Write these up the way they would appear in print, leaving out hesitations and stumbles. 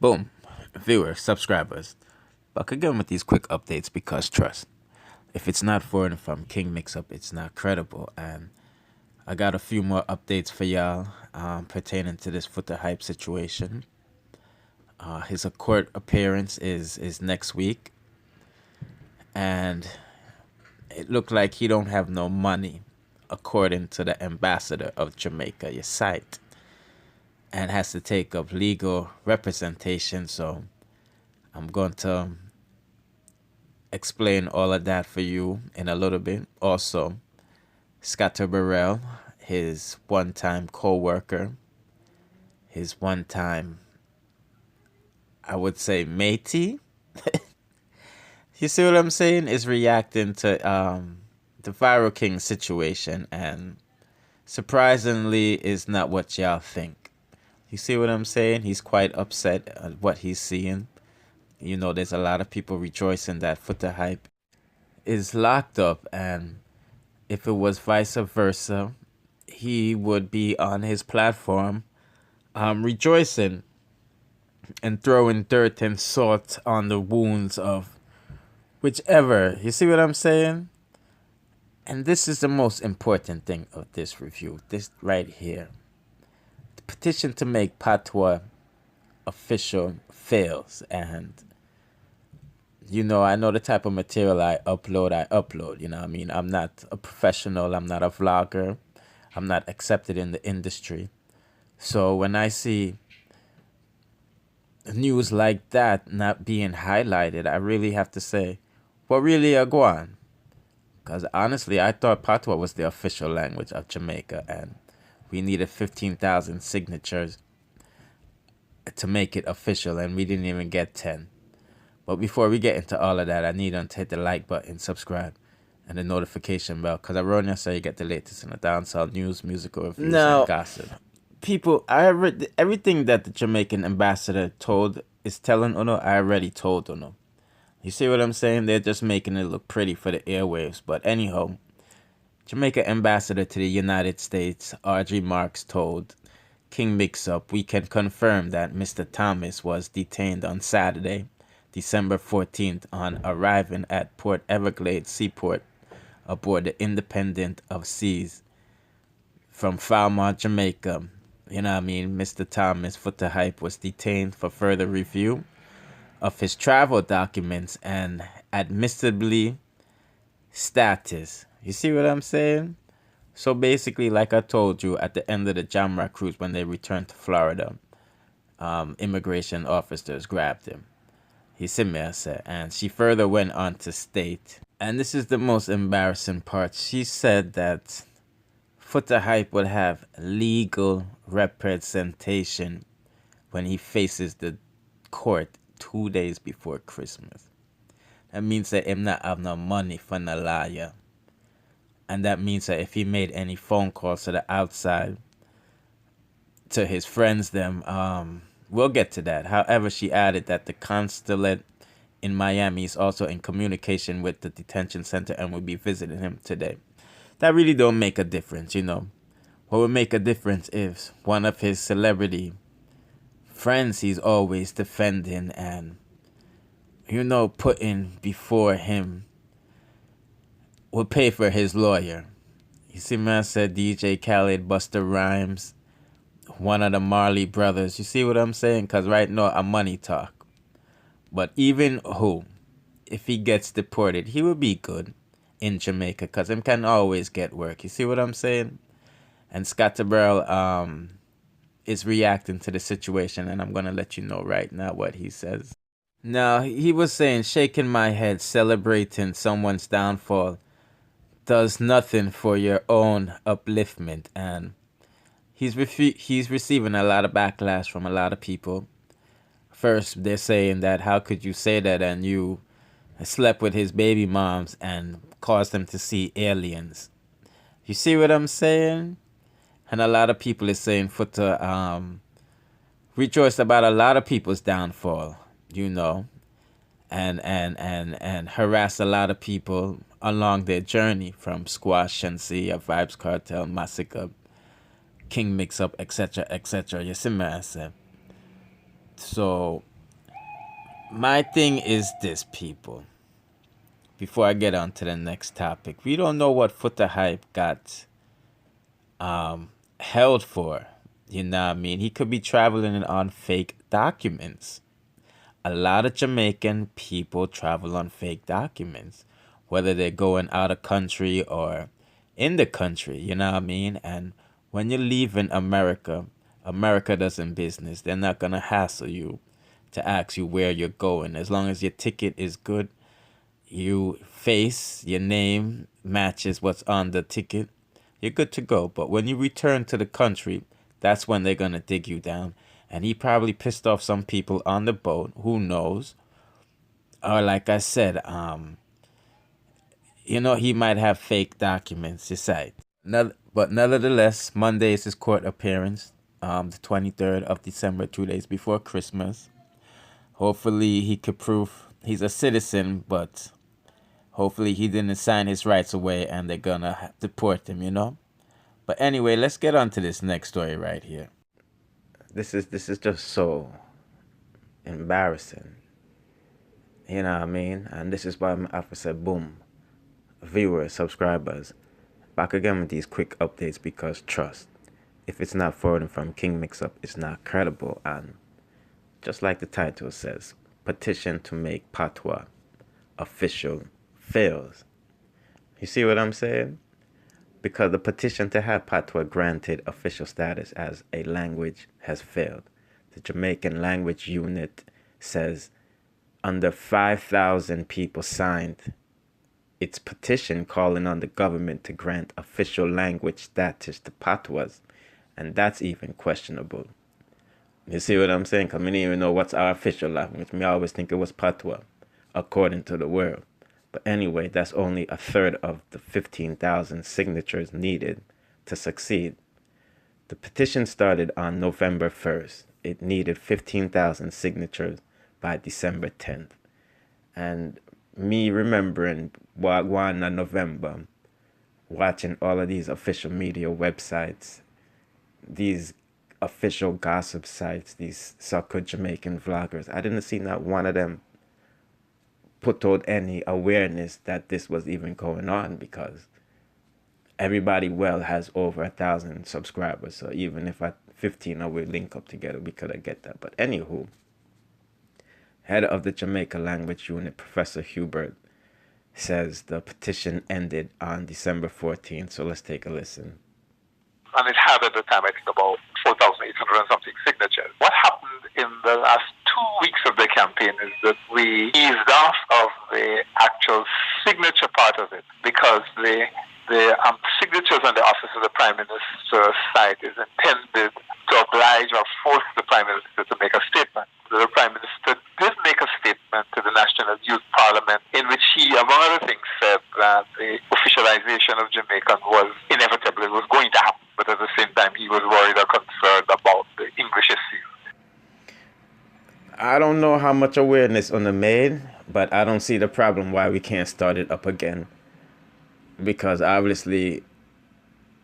Boom, viewers, subscribers. Back again with these quick updates because trust, if it's not foreign from Kingmixup, it's not credible. And I got a few more updates for y'all pertaining to this Foota Hype situation. His court appearance is next week, and it looked like he don't have no money, according to the ambassador of Jamaica, your site, and has to take up legal representation. So I'm going to explain all of that for you in a little bit. Also, Skatta Burrell, his one-time co-worker, his one-time, I would say, matey. You see what I'm saying? Is reacting to the Viral King situation, and surprisingly is not what y'all think. You see what I'm saying? He's quite upset at what he's seeing. You know, there's a lot of people rejoicing that Foota Hype is locked up, and if it was vice versa, he would be on his platform rejoicing and throwing dirt and salt on the wounds of whichever. You see what I'm saying? And this is the most important thing of this review. This right here. The petition to make PATOIS official fails. And, you know, I know the type of material I upload. You know what I mean? I'm not a professional. I'm not a vlogger. I'm not accepted in the industry. So when I see news like that not being highlighted, I really have to say, what really are going? Because honestly, I thought Patois was the official language of Jamaica, and we needed 15,000 signatures to make it official, and we didn't even get 10. But before we get into all of that, I need to hit the like button, subscribe, and the notification bell, because I wrote you so you get the latest in the dancehall news, musical reviews, and gossip. People, I read everything that the Jamaican ambassador is telling Uno. I already told Uno. You see what I'm saying? They're just making it look pretty for the airwaves. But anyhow, Jamaica ambassador to the United States, R.G. Marks, told Kingmixup, we can confirm that Mr. Thomas was detained on Saturday, December 14th, on arriving at Port Everglades Seaport aboard the Independent of Seas from Falmouth, Jamaica. You know what I mean? Mr. Thomas Foota Hype was detained for further review of his travel documents and admissibility status. You see what I'm saying? So basically, like I told you, at the end of the Jamra cruise, when they returned to Florida, immigration officers grabbed him. He said, and she further went on to state, and this is the most embarrassing part, she said that Foota Hype will have legal representation when he faces the court 2 days before Christmas. That means that him not have no money for no lawyer. And that means that if he made any phone calls to the outside, to his friends, we'll get to that. However, she added that the consulate in Miami is also in communication with the detention center and will be visiting him today. That really don't make a difference, you know. What would make a difference is one of his celebrity friends he's always defending and, you know, putting before him will pay for his lawyer. You see, man, said DJ Khaled, Busta Rhymes, one of the Marley brothers. You see what I'm saying? Because right now, a money talk. But even if he gets deported, he will be good in Jamaica because him can always get work. You see what I'm saying? And Skatta Burrell is reacting to the situation, and I'm going to let you know right now what he says. Now, he was saying, shaking my head, celebrating someone's downfall does nothing for your own upliftment. And he's receiving a lot of backlash from a lot of people. First, they're saying that how could you say that, and you slept with his baby moms and caused them to see aliens. You see what I'm saying? And a lot of people is saying Foota rejoiced about a lot of people's downfall, you know, and harass a lot of people along their journey from Squash, Shensi, Vibes Cartel, Massacre, Kingmixup, etc., etc. You see what I said? So My thing is this, people. Before I get on to the next topic, we don't know what Foota Hype got held for. You know what I mean? He could be traveling on fake documents. A lot of Jamaican people travel on fake documents, whether they're going out of country or in the country, you know what I mean? And when you're leaving America, America doesn't business. They're not going to hassle you to ask you where you're going. As long as your ticket is good, you face, your name matches what's on the ticket, you're good to go. But when you return to the country, that's when they're going to dig you down. And he probably pissed off some people on the boat. Who knows? Or like I said, he might have fake documents aside. But nevertheless, Monday is his court appearance, the 23rd of December, 2 days before Christmas. Hopefully he could prove he's a citizen, but hopefully he didn't sign his rights away and they're gonna deport him. But anyway, let's get on to this next story right here. This is just so embarrassing. You know what I mean? And this is why I'm after said boom. Viewers, subscribers, back again with these quick updates because trust, if it's not forwarding from Kingmixup, it's not credible. And just like the title says, petition to make patois official fails. You see what I'm saying? Because the petition to have patois granted official status as a language has failed. The Jamaican language unit says under 5,000 people signed its petition calling on the government to grant official language status to patois, and that's even questionable. You see what I'm saying? Because we didn't even know what's our official language. Me always think it was patois, according to the world. But anyway, that's only a third of the 15,000 signatures needed to succeed. The petition started on November 1st. It needed 15,000 signatures by December 10th. And me remembering Wagwan in November, watching all of these official media websites, these official gossip sites, these so-called Jamaican vloggers, I didn't see not one of them put out any awareness that this was even going on, because everybody has over 1,000 subscribers. So even if at 15 we link up together, we could have get that. But anywho, head of the Jamaica language unit, Professor Hubert, says the petition ended on December 14th. So let's take a listen. And it had at the time, I think, about 4,800 and something signatures. What happened in the last 2 weeks of the campaign is that we eased off of the actual signature part of it, because the signatures on the office of the Prime Minister's site is intended to oblige or force the Prime Minister to make a statement. The Prime Minister did make a statement to the National Youth Parliament in which he, among other things, said that the officialization of Jamaican was inevitable. It was going to happen. But at the same time, he was worried or concerned about the English issue. I don't know how much awareness on the made, but I don't see the problem why we can't start it up again. Because obviously,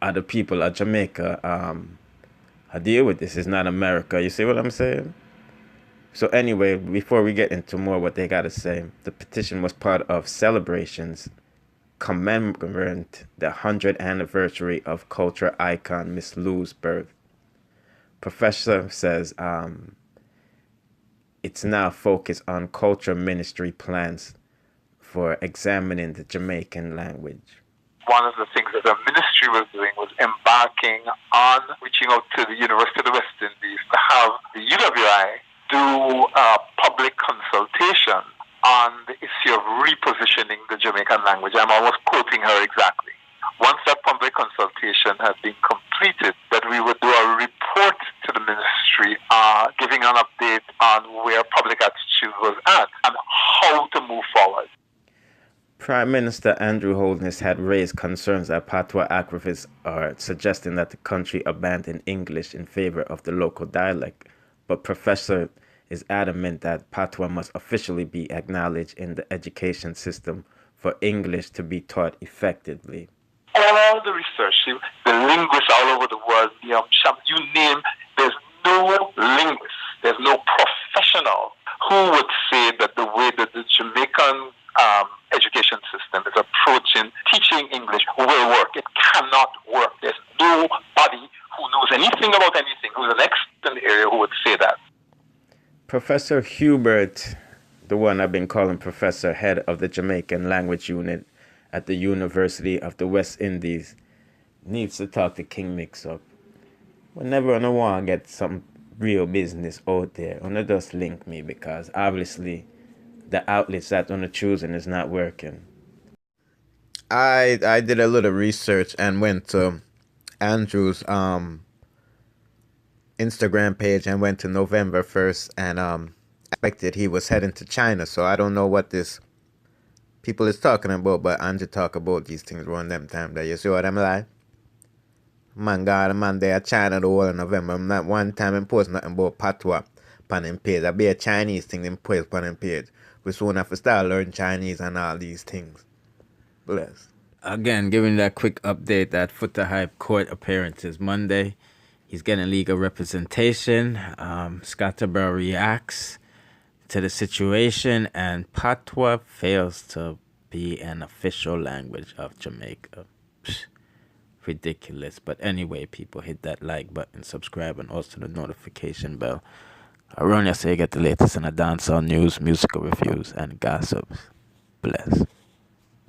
other people of Jamaica deal with this. It's not America. You see what I'm saying? So anyway, before we get into more what they got to say, the petition was part of celebrations commemorating the 100th anniversary of culture icon Miss Lou's birth. Professor says it's now focused on culture ministry plans for examining the Jamaican language. One of the things that the ministry was doing was embarking on reaching out to the University of the West Indies to have the UWI do a public consultation on the issue of repositioning the Jamaican language. I'm almost quoting her exactly. Once that public consultation had been completed, that we would do a report to the ministry giving an update on where public attitude was at and how to move forward. Prime Minister Andrew Holness had raised concerns that patois activists are suggesting that the country abandon English in favor of the local dialect, but Professor is adamant that patois must officially be acknowledged in the education system for English to be taught effectively. All the research, the linguists all over the world, you name, there's no linguist, there's no professional who would say cannot work. There's nobody who knows anything about anything, who's an expert in the area, who would say that. Professor Hubert, the one I've been calling Professor, head of the Jamaican language unit at the University of the West Indies, needs to talk to Kingmixup. Whenever I want to get some real business out there, I just link me, because obviously the outlets that I'm choosing is not working. I did a little research and went to Andrew's Instagram page and went to November 1st and expected he was heading to China. So I don't know what this people is talking about, but Andrew talk about these things around them time there. You see what I'm like? Man, God, man, they are China the whole of November. I'm not one time and post nothing about patois on them page. I be a Chinese thing them post on them page. We soon have to start learning Chinese and all these things. Bless. Again, giving that quick update that Foota Hype court appearances Monday. He's getting legal representation. Skatta Burrell reacts to the situation, and patois fails to be an official language of Jamaica. Psh, ridiculous. But anyway, people, hit that like button, subscribe, and also the notification bell. Around you, so you get the latest in the dancehall news, musical reviews, and gossips. Bless.